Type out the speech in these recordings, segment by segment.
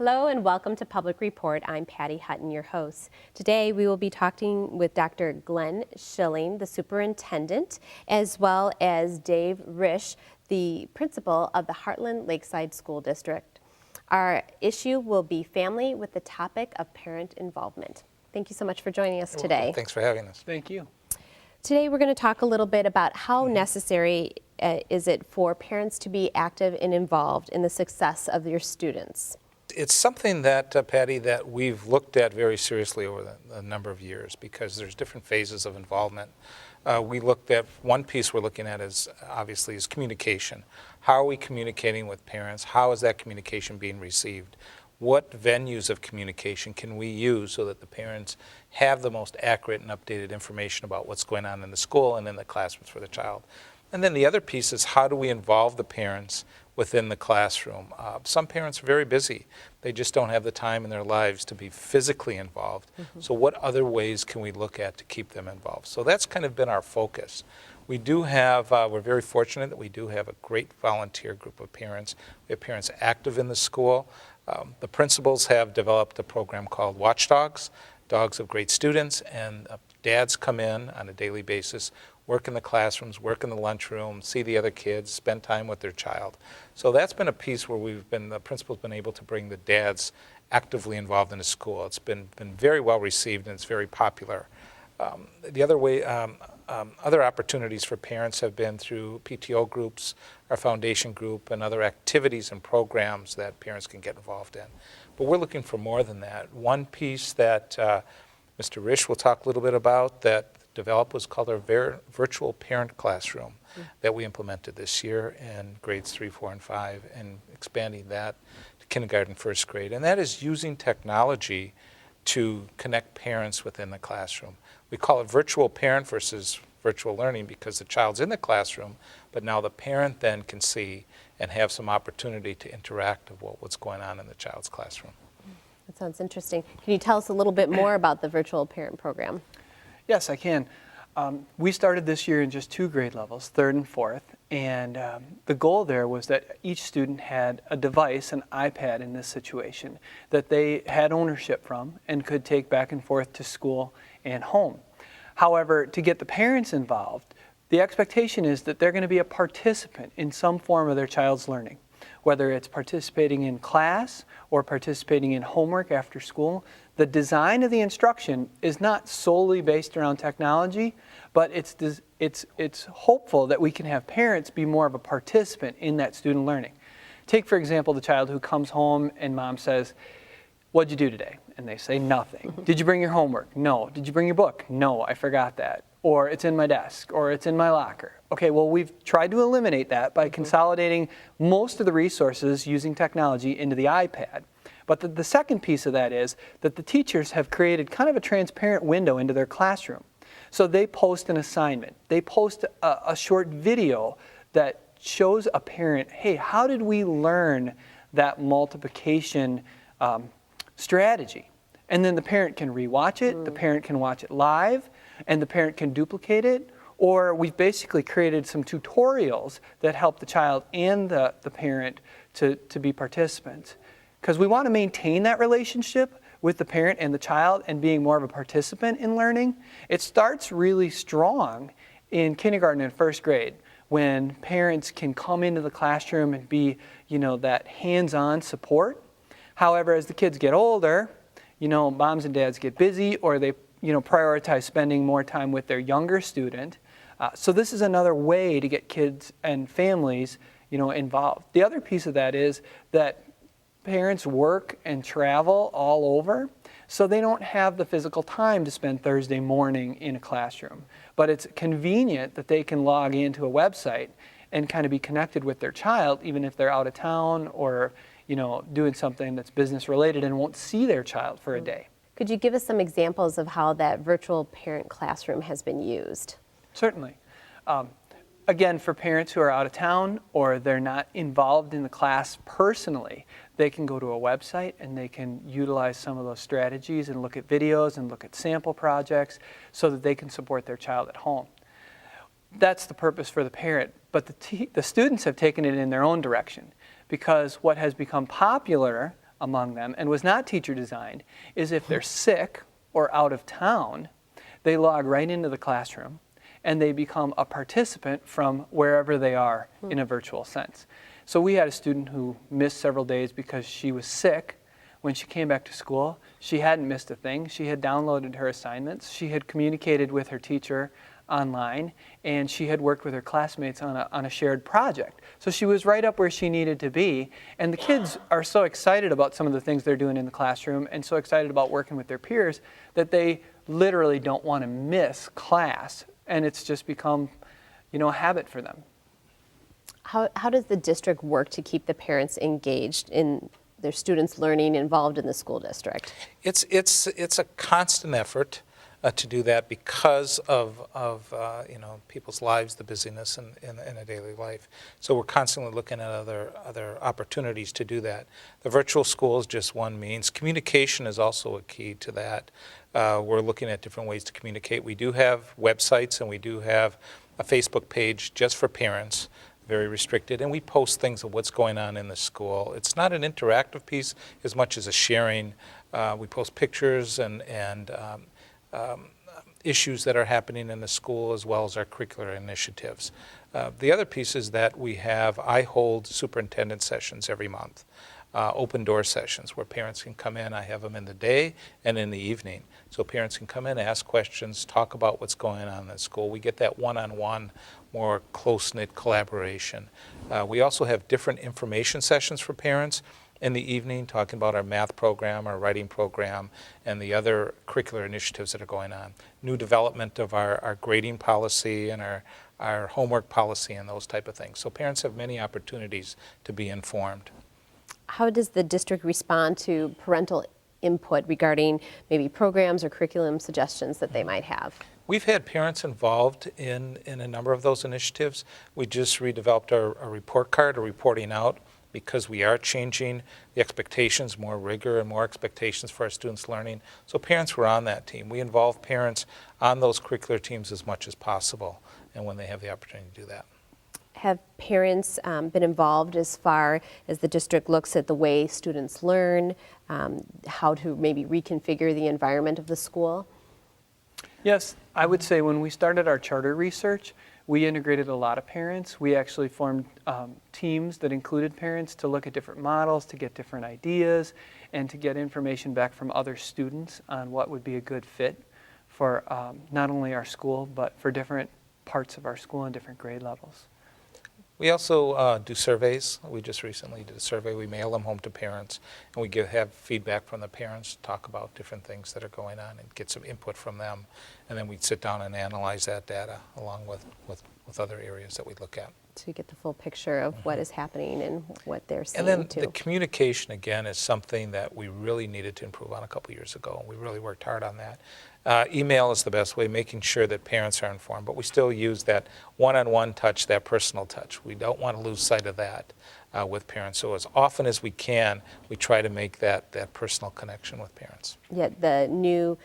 Hello and welcome to Public Report. I'm Patty Hutton, your host. Today we will be talking with Dr. Glenn Schilling, the superintendent, as well as Dave Risch, the principal of the Heartland Lakeside School District. Our issue will be family with the topic of parent involvement. Thank you so much for joining us today. Thanks for having us. Thank you. Today we're going to talk a little bit about how necessary is it for parents to be active and involved in the success of your students. It's something that, Patty, that we've looked at very seriously over a number of years because there's different phases of involvement. We looked at, one piece we're looking at is obviously is communication. How are we communicating with parents? How is that communication being received? What venues of communication can we use so that the parents have the most accurate and updated information about what's going on in the school and in the classrooms for the child? And then the other piece is how do we involve the parents within the classroom? Some parents are very busy. They just don't have the time in their lives to be physically involved. So what other ways can we look at to keep them involved? So that's kind of been our focus. We do have, we're very fortunate that we do have a great volunteer group of parents. We have parents active in the school. The principals have developed a program called Watchdogs, Dogs of Great Students, and dads come in on a daily basis, work in the classrooms, work in the lunchroom, see the other kids, spend time with their child. So that's been a piece where the principal's been able to bring the dads actively involved in the school. It's been very well received and it's very popular. The other way, other opportunities for parents have been through PTO groups, our foundation group, and other activities and programs that parents can get involved in. But we're looking for more than that. One piece that Mr. Risch will talk a little bit about that developed was called our virtual parent classroom that we implemented this year in grades 3, 4, and 5, and expanding that to kindergarten, first grade. And that is using technology to connect parents within the classroom. We call it virtual parent versus virtual learning because the child's in the classroom, but now the parent then can see and have some opportunity to interact with what's going on in the child's classroom. That sounds interesting. Can you tell us a little bit more about the virtual parent program? Yes, I can. We started this year in just 2 grade levels, 3rd and 4th, and the goal there was that each student had a device, an iPad in this situation, that they had ownership from and could take back and forth to school and home. However, to get the parents involved, the expectation is that they're going to be a participant in some form of their child's learning, whether it's participating in class or participating in homework after school. The design of the instruction is not solely based around technology, but it's hopeful that we can have parents be more of a participant in that student learning. Take, for example, the child who comes home and mom says, "What'd you do today?" And they say, "Nothing." "Did you bring your homework?" "No." "Did you bring your book?" "No, I forgot that." Or "It's in my desk," or "It's in my locker." Okay, well, we've tried to eliminate that by consolidating most of the resources using technology into the iPad. But the second piece of that is that the teachers have created kind of a transparent window into their classroom. So they post an assignment. They post a short video that shows a parent, hey, how did we learn that multiplication strategy? And then the parent can rewatch it, the parent can watch it live, and the parent can duplicate it. Or we've basically created some tutorials that help the child and the parent to be participants. Because we want to maintain that relationship with the parent and the child and being more of a participant in learning. It starts really strong in kindergarten and first grade when parents can come into the classroom and be, that hands-on support. However, as the kids get older, moms and dads get busy or they, prioritize spending more time with their younger student. So this is another way to get kids and families, involved. The other piece of that is that parents work and travel all over, so they don't have the physical time to spend Thursday morning in a classroom. But it's convenient that they can log into a website and kind of be connected with their child, even if they're out of town or, doing something that's business related and won't see their child for a day. Could you give us some examples of how that virtual parent classroom has been used? Certainly. Again, for parents who are out of town or they're not involved in the class personally, they can go to a website and they can utilize some of those strategies and look at videos and look at sample projects so that they can support their child at home. That's the purpose for the parent, but the students have taken it in their own direction because what has become popular among them and was not teacher designed is if they're sick or out of town, they log right into the classroom and they become a participant from wherever they are in a virtual sense. So we had a student who missed several days because she was sick. When she came back to school, she hadn't missed a thing. She had downloaded her assignments. She had communicated with her teacher online, and she had worked with her classmates on a shared project. So she was right up where she needed to be, and the kids are so excited about some of the things they're doing in the classroom and so excited about working with their peers that they literally don't want to miss class, and it's just become, a habit for them. How does the district work to keep the parents engaged in their students' learning, involved in the school district? It's a constant effort to do that because of people's lives, the busyness in a daily life. So we're constantly looking at other opportunities to do that. The virtual school is just one means. Communication is also a key to that. We're looking at different ways to communicate. We do have websites and we do have a Facebook page just for parents, very restricted, and we post things of what's going on in the school. It's not an interactive piece as much as a sharing. We post pictures and issues that are happening in the school as well as our curricular initiatives. The other piece is that I hold superintendent sessions every month, open door sessions where parents can come in. I have them in the day and in the evening. So parents can come in, ask questions, talk about what's going on in the school. We get that one-on-one, more close-knit collaboration. We also have different information sessions for parents in the evening, talking about our math program, our writing program, and the other curricular initiatives that are going on. New development of our grading policy and our homework policy and those type of things. So parents have many opportunities to be informed. How does the district respond to parental input regarding maybe programs or curriculum suggestions that they might have? We've had parents involved in a number of those initiatives. We just redeveloped our report card, or reporting out, because we are changing the expectations, more rigor and more expectations for our students' learning. So parents were on that team. We involve parents on those curricular teams as much as possible, and when they have the opportunity to do that. Have parents been involved as far as the district looks at the way students learn, how to maybe reconfigure the environment of the school? Yes, I would say when we started our charter research, we integrated a lot of parents. We actually formed teams that included parents to look at different models, to get different ideas, and to get information back from other students on what would be a good fit for not only our school, but for different parts of our school and different grade levels. We also do surveys. We just recently did a survey. We mail them home to parents, and we have feedback from the parents, talk about different things that are going on, and get some input from them. And then we'd sit down and analyze that data along with other areas that we look at. To get the full picture of what is happening and what they're seeing. And then too. the communication, again, is something that we really needed to improve on a couple years ago. We really worked hard on that. Email is the best way, making sure that parents are informed, but we still use that one-on-one touch, that personal touch. We don't want to lose sight of that with parents. So as often as we can, we try to make that personal connection with parents. Yet the new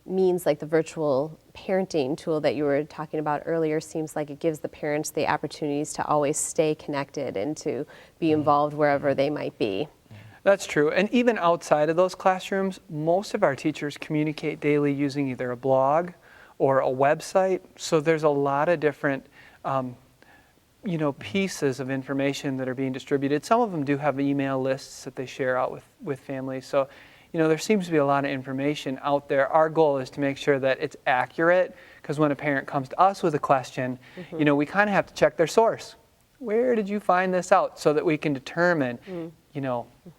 means like the virtual parenting tool that you were talking about earlier seems like it gives the parents the opportunities to always stay connected and to be involved wherever they might be. That's true. And even outside of those classrooms, most of our teachers communicate daily using either a blog or a website. So there's a lot of different pieces of information that are being distributed. Some of them do have email lists that they share out with families. So there seems to be a lot of information out there. Our goal is to make sure that it's accurate, because when a parent comes to us with a question, we kind of have to check their source. Where did you find this out? So that we can determine,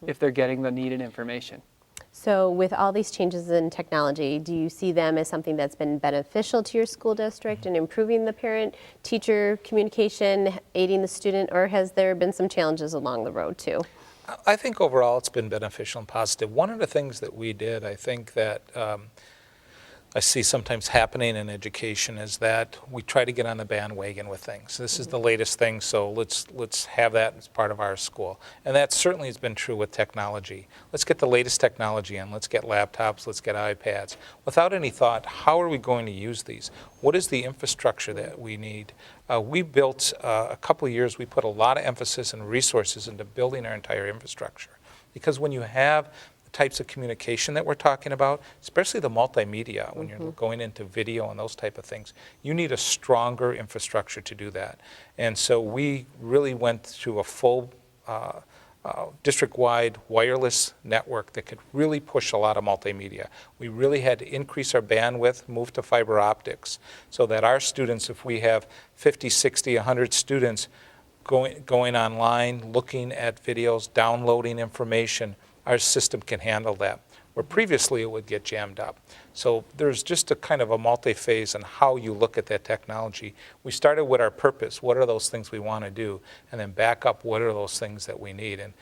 if they're getting the needed information. So with all these changes in technology, do you see them as something that's been beneficial to your school district in improving the parent-teacher communication, aiding the student, or has there been some challenges along the road too? I think overall it's been beneficial and positive. One of the things that we did, I think that I see sometimes happening in education, is that we try to get on the bandwagon with things. This is the latest thing, so let's have that as part of our school. And that certainly has been true with technology. Let's get the latest technology in. Let's get laptops, let's get iPads. Without any thought, how are we going to use these? What is the infrastructure that we need? We built, a couple of years, we put a lot of emphasis and resources into building our entire infrastructure, Because when you have the types of communication that we're talking about, especially the multimedia, when you're going into video and those type of things, you need a stronger infrastructure to do that. And so we really went to a full district-wide wireless network that could really push a lot of multimedia. We really had to increase our bandwidth, move to fiber optics, so that our students, if we have 50, 60, 100 students going online, looking at videos, downloading information, our system can handle that, where previously it would get jammed up. So there's just a kind of a multi-phase in how you look at that technology. We started with our purpose, what are those things we want to do, and then back up, what are those things that we need. And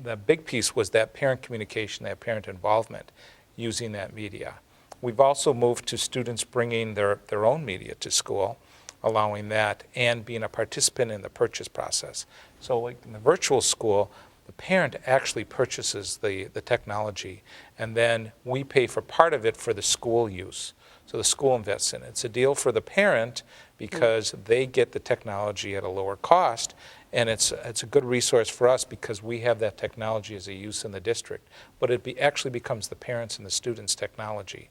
the big piece was that parent communication, that parent involvement using that media. We've also moved to students bringing their own media to school, allowing that, and being a participant in the purchase process. So like in the virtual school, the parent actually purchases the technology, and then we pay for part of it for the school use. So the school invests in it. It's a deal for the parent because they get the technology at a lower cost, and it's a good resource for us because we have that technology as a use in the district. But it actually becomes the parents' and the students' technology.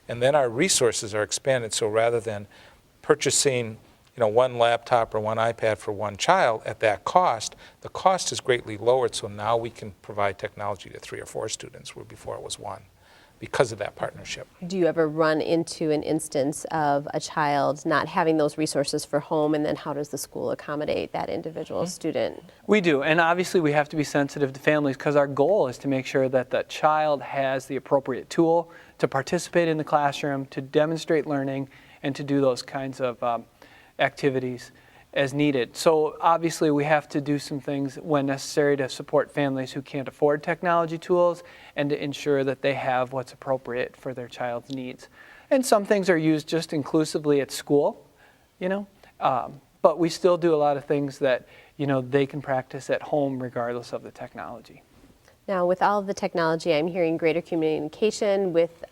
And then our resources are expanded, so rather than purchasing one laptop or one iPad for one child at that cost, the cost is greatly lowered, so now we can provide technology to 3 or 4 students, where before it was 1, because of that partnership. Do you ever run into an instance of a child not having those resources for home, and then how does the school accommodate that individual student? We do, and obviously we have to be sensitive to families because our goal is to make sure that the child has the appropriate tool to participate in the classroom, to demonstrate learning, and to do those kinds of activities as needed. So obviously we have to do some things when necessary to support families who can't afford technology tools and to ensure that they have what's appropriate for their child's needs. And some things are used just inclusively at school, but we still do a lot of things that they can practice at home regardless of the technology. Now, with all of the technology, I'm hearing greater communication with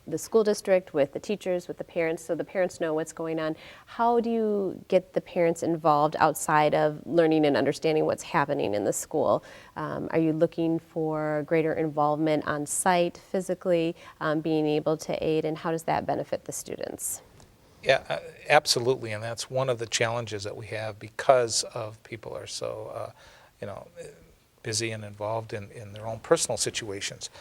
the school district, with the teachers, with the parents, so the parents know what's going on. How do you get the parents involved outside of learning and understanding what's happening in the school? Are you looking for greater involvement on site, physically, being able to aid, and how does that benefit the students? Yeah, absolutely, and that's one of the challenges that we have because of people are so, busy and involved in their own personal situations.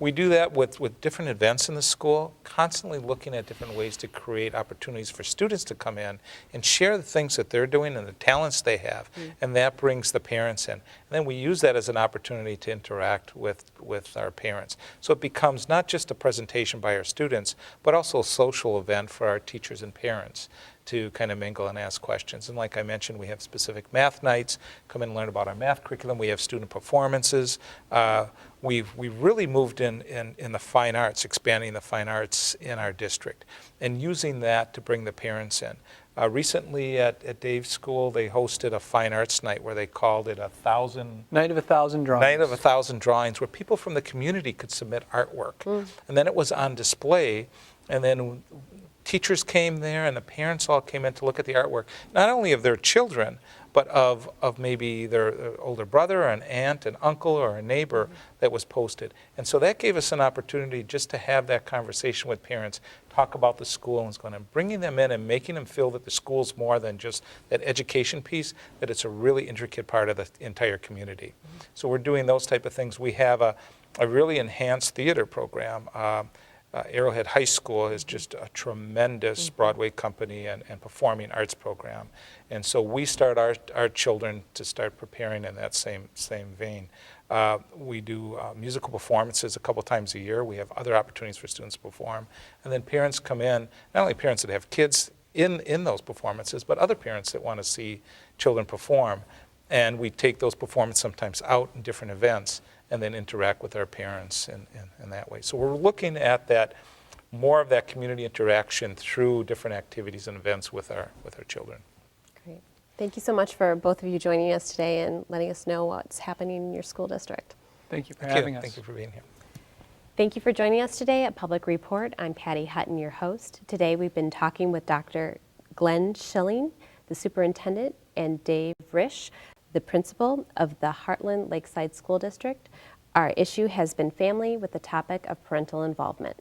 We do that with different events in the school, constantly looking at different ways to create opportunities for students to come in and share the things that they're doing and the talents they have, and that brings the parents in. And then we use that as an opportunity to interact with our parents. So it becomes not just a presentation by our students, but also a social event for our teachers and parents to kind of mingle and ask questions. And like I mentioned, we have specific math nights, come in and learn about our math curriculum. We have student performances. We've really moved in the fine arts, expanding the fine arts in our district, and using that to bring the parents in. Recently at Dave's school, they hosted a fine arts night where they called it Night of a Thousand Drawings. Night of a Thousand Drawings, where people from the community could submit artwork. And then it was on display, and then teachers came there and the parents all came in to look at the artwork, not only of their children, but of maybe their older brother or an aunt, an uncle, or a neighbor that was posted. And so that gave us an opportunity just to have that conversation with parents, talk about the school and bringing them in and making them feel that the school's more than just that education piece, that it's a really intricate part of the entire community. So we're doing those type of things. We have a really enhanced theater program. Arrowhead High School is just a tremendous Broadway company and performing arts program. And so we start our children to start preparing in that same vein. We do musical performances a couple times a year. We have other opportunities for students to perform. And then parents come in, not only parents that have kids in those performances, but other parents that want to see children perform. And we take those performances sometimes out in different events and then interact with our parents in that way. So we're looking at that, more of that community interaction through different activities and events with our children. Great. Thank you so much for both of you joining us today and letting us know what's happening in your school district. Thank you for having us. Thank you for being here. Thank you for joining us today at Public Report. I'm Patty Hutton, your host. Today we've been talking with Dr. Glenn Schilling, the superintendent, and Dave Risch, the principal of the Heartland Lakeside School District. Our issue has been family with the topic of parental involvement.